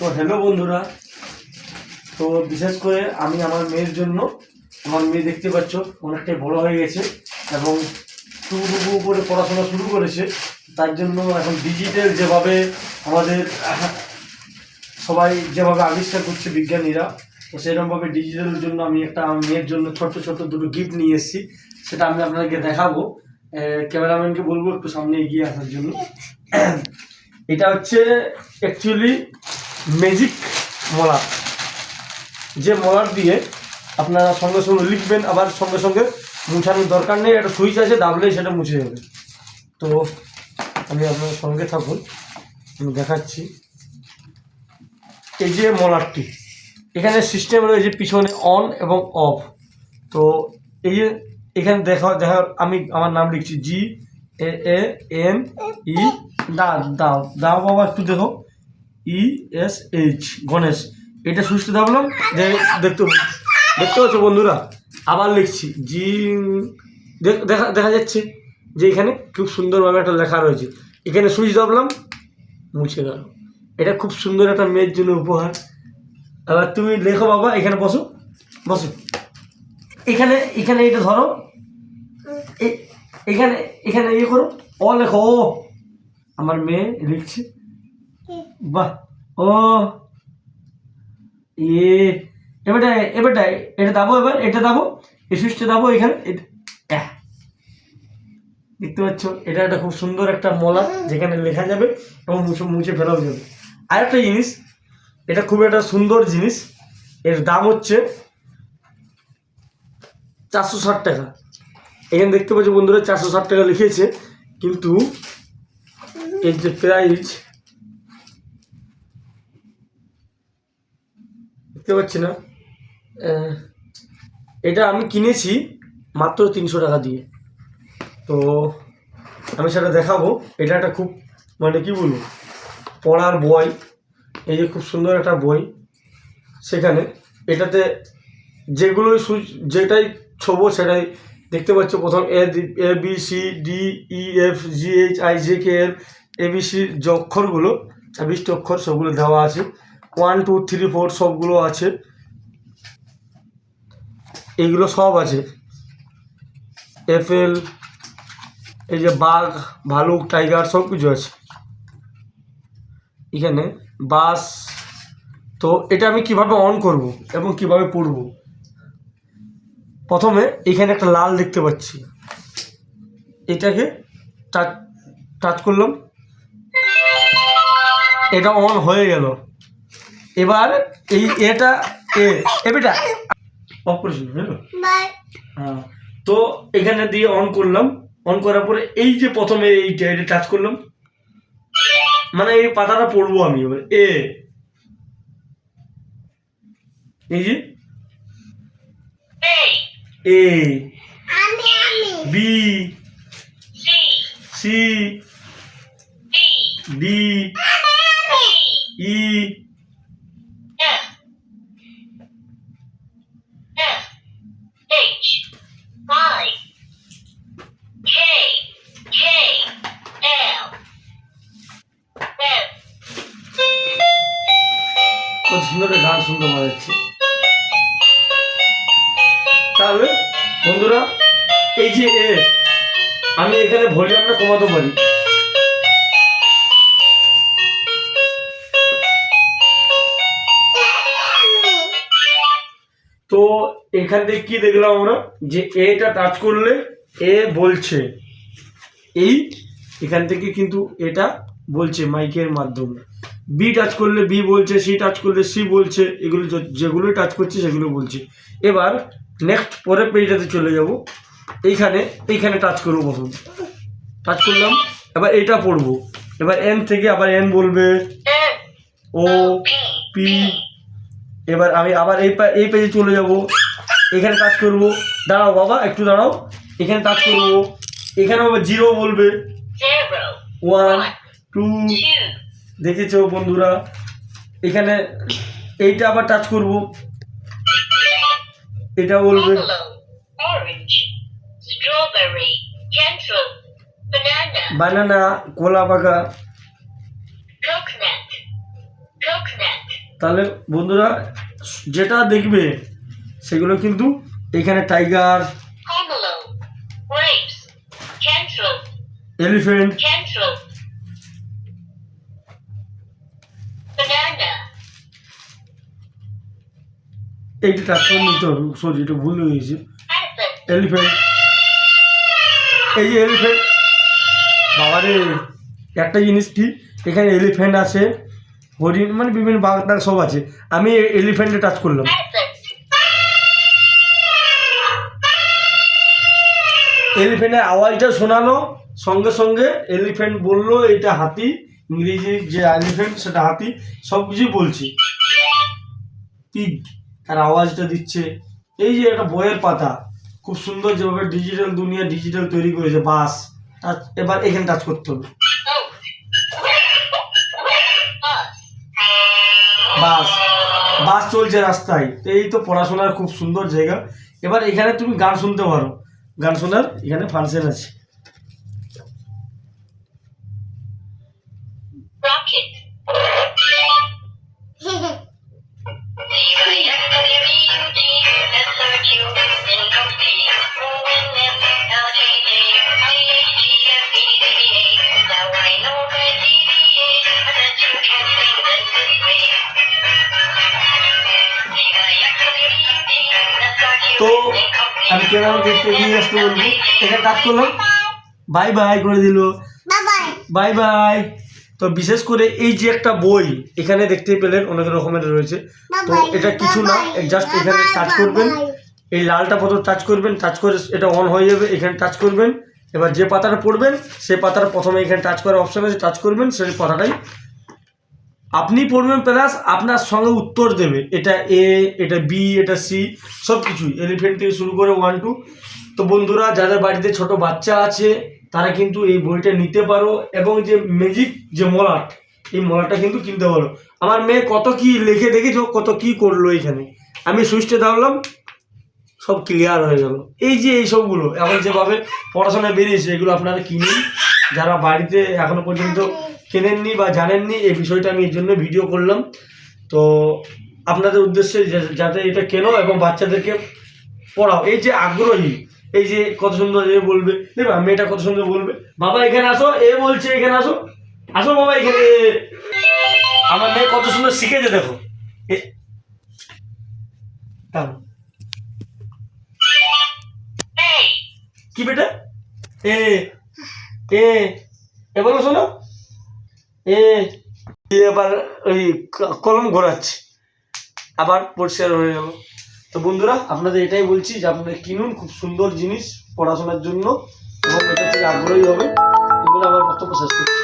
তো হ্যালো বন্ধুরা, তো বিশেষ করে আমি আমার মেয়ের জন্য, আমার মেয়ে দেখতে পাচ্ছ অনেকটাই বড় হয়ে গেছে এবং টুকু করে পড়াশোনা শুরু করেছে। তার জন্য এখন ডিজিটাল যেভাবে আমাদের সবাই যেভাবে আবিষ্কার করছে বিজ্ঞানীরা, তো সেরকমভাবে ডিজিটালের জন্য আমি একটা আমার মেয়ের জন্য ছোট্ট ছোট্ট দুটো গিফট নিয়ে এসেছি। সেটা আমি আপনাদেরকে দেখাবো। ক্যামেরাম্যানকে বলবো একটু সামনে এগিয়ে আসার জন্য। এটা হচ্ছে অ্যাকচুয়ালি ম্যাজিক মলার, যে মলার দিয়ে আপনারা সঙ্গে সঙ্গে লিখবেন, আবার সঙ্গে সঙ্গে মুছানোর দরকার নেই। একটা সুইচ আছে, দাবলেই সেটা মুছে যাবে। তো আমি আপনার সঙ্গে থাকুন, আমি দেখাচ্ছি। এই যে মলারটি, এখানে সিস্টেম রয়েছে পিছনে অন এবং অফ। তো এই যে এখানে আমি আমার নাম লিখছি GANE। দাও দাও বাবা, একটু দেখো, ESH গণেশ। এটা সুইচটা দাবলাম, যে দেখতে পাচ্ছ বন্ধুরা। আবার লিখছি দেখা যাচ্ছে যে এখানে খুব সুন্দরভাবে একটা লেখা রয়েছে। এখানে সুইচ দাবলাম, মুছে গেল। এটা খুব সুন্দর একটা মেয়ের জন্য উপহার। এবার তুমি লেখো বাবা, এখানে বসো বসো, এখানে এখানে এটা ধরো, এখানে এখানে ইয়ে করো, ও লেখো। ও আমার মেয়ে লিখছে, বাহ। ও এবারটা এটা দাবো, এবার এটা দাবো, এই সুইচটা দাবো এখানে। দেখতে পাচ্ছ, এটা একটা খুব সুন্দর একটা মলা, যেখানে লেখা যাবে এবং মুছে ফেলাও যাবে। আরেকটা জিনিস, এটা খুব একটা সুন্দর জিনিস। এর দাম হচ্ছে 460 টাকা। এখানে দেখতে পাচ্ছ বন্ধুরা, 460 টাকা লিখেছে, কিন্তু এর যে প্রাইস দেখতে পাচ্ছি না। এটা আমি কিনেছি মাত্র 300 টাকা দিয়ে। তো আমি সেটা দেখাবো। এটা একটা খুব, মানে কি বলবো, পড়ার বই। এই যে খুব সুন্দর একটা বই। সেখানে এটাতে যেটাই ছোবো সেটাই দেখতে পাচ্ছ। প্রথম ABCDEFGHIJKL ABC যে অক্ষরগুলো, 26টি অক্ষর, সবগুলো দেওয়া আছে। 1 2 3 4 সবগুলো আছে, এইগুলো সব আছে। FL, এই যে বাঘ, ভালুক, টাইগার সব কিছু আছে এখানে। বাস। তো এটা আমি কিভাবে অন করব এবং কিভাবে পড়ব, প্রথমে এখানে একটা লাল দেখতে পাচ্ছি, এটাকে টাচ করলাম, এটা অন হয়ে গেল। এবার এটা অফ করেছিল, হ্যাঁ। তো এখানে দিয়ে অন করলাম, অন করার পরে এই যে প্রথমে এটা টাচ করলাম, মানে এই পাতাটা পড়বো আমি। এবার এই যে B C D E কত সুন্দর গান শুনতে পাওয়া যাচ্ছে। তাহলে বন্ধুরা, এই যে আমি এখানে ভলিউমটা কমাতে পারি। তো এখান থেকে কি দেখলাম আমরা, যে এটা টাচ করলে বলছে এখান থেকে কিন্তু এটা বলছে মাইকের মাধ্যমে। B টাচ করলে B বলছে, C টাচ করলে C বলছে। এগুলো যেগুলো টাচ করছে সেগুলো বলছে। এবার নেক্সট পরের পেজটাতে চলে যাব। এইখানে টাচ করবো, প্রথম টাচ করলাম, এবার এটা পড়বো। এবার N থেকে আবার N বলবে, O P। এবার আমি আবার এই পেজে চলে যাব, এখানে টাচ করব। দাঁড়াও বাবা, একটু দাঁড়াও, এখানে টাচ করব। এখানে আবার 0 বলবে, 1 2। দেখেছো বন্ধুরা, এখানে এইটা আবার টাচ করব, এটা বলবে বানানা, কলা পাকা, তাহলে বন্ধুরা যেটা দেখবে সেগুলো কিন্তু এখানে টাইগার, এলিফ্যান্ট, এইটা টাচ করে নিতে হবে, সরি এটা ভুল হয়ে গেছে। এলিফ্যান্ট, এই যে এলিফ্যান্ট, বাবারে একটা জিনিস কি এখানে এলিফ্যান্ট আছে, হরিণ, মানে বিভিন্ন বাঘ টাঘ সব আছে। আমি এলিফ্যান্টে টাচ করলাম, এলিফ্যান্টের আওয়াজটা শোনালো, সঙ্গে সঙ্গে এলিফ্যান্ট বললো এটা হাতি, ইংরেজি যে এলিফ্যান্ট সেটা হাতি, সব কিছুই বলছি। পিগ তার আওয়াজটা দিচ্ছে। এই যে একটা বইয়ের পাতা, খুব সুন্দর যেভাবে ডিজিটাল দুনিয়া ডিজিটাল তৈরি করেছে, বাস। এবার এখানে টাচ করতে হবে, বাস, বাস চলছে রাস্তায়। এই তো পড়াশোনার খুব সুন্দর জায়গা। এবার এখানে তুমি গান শুনতে পারো, গান শোনার এখানে ফাংশন আছে। তো আমি কেমন দেখতে নিয়ে আসতে বলবো, এখানে টাচ করলাম, বাই বাই করে দিল, বাই বাই। তো বিশেষ করে এই যে একটা বই এখানে দেখতে পেলেন অনেক রকমের রয়েছে, তো এটা কিছু না, জাস্ট এখানে টাচ করবেন, এই লালটা প্রথম টাচ করবেন, টাচ করে এটা অন হয়ে যাবে, এখানে টাচ করবেন। এবার যে পাতাটা পড়বেন সেই পাতাটা প্রথমে এখানে টাচ করার অপশান আছে, টাচ করবেন, সেই পাতাটাই আপনি পড়বেন, প্লাস আপনার সঙ্গে উত্তর দেবে, এটা এ, এটা বি, এটা সি, সব কিছুই এলিফ্যান্ট থেকে শুরু করে 1 2। তো বন্ধুরা যাদের বাড়িতে ছোট বাচ্চা আছে তারা কিন্তু এই বইটা নিতে পারো, এবং যে ম্যাজিক যে মলাট, এই মলাটটা কিন্তু কিনতে পারো। আমার মেয়ে কত কি লিখে দেখেছো, কত কি করলো এখানে, আমি সুইচটা দাবলাম, সব ক্লিয়ার হয়ে গেল। এই যে এই সবগুলো এখন যেভাবে পড়াশোনা বেরিয়েছে, এগুলো আপনারা কিনুন, যারা বাড়িতে এখনো পর্যন্ত কেনেননি বা জানেননি, এই বিষয়টা আমি এর জন্য ভিডিও করলাম। তো আপনাদের উদ্দেশ্যে যাতে এটা কেনো এবং বাচ্চাদেরকে পড়াও। এই যে আগ্রহী, এই যে কত সুন্দর এ বলবে, দেখবা মেয়েটা কত সুন্দর বলবে, বাবা এখানে আসো, এ বলছে এখানে আসো, আসো বাবা এখানে। আমার মেয়ে কত সুন্দর শিখেছে দেখো। কি বেটা, এ এ এবার শোনো, এবার ওই কলম ঘোরাচ্ছে, আবার পরিষ্কার হয়ে গেল। তো বন্ধুরা আপনাদের এটাই বলছি যে আপনারা কিনুন, খুব সুন্দর জিনিস পড়াশোনার জন্য, এবং এটা থেকে আগ্রহী হবে। এগুলো আমার বক্তব্য শেষ করছি।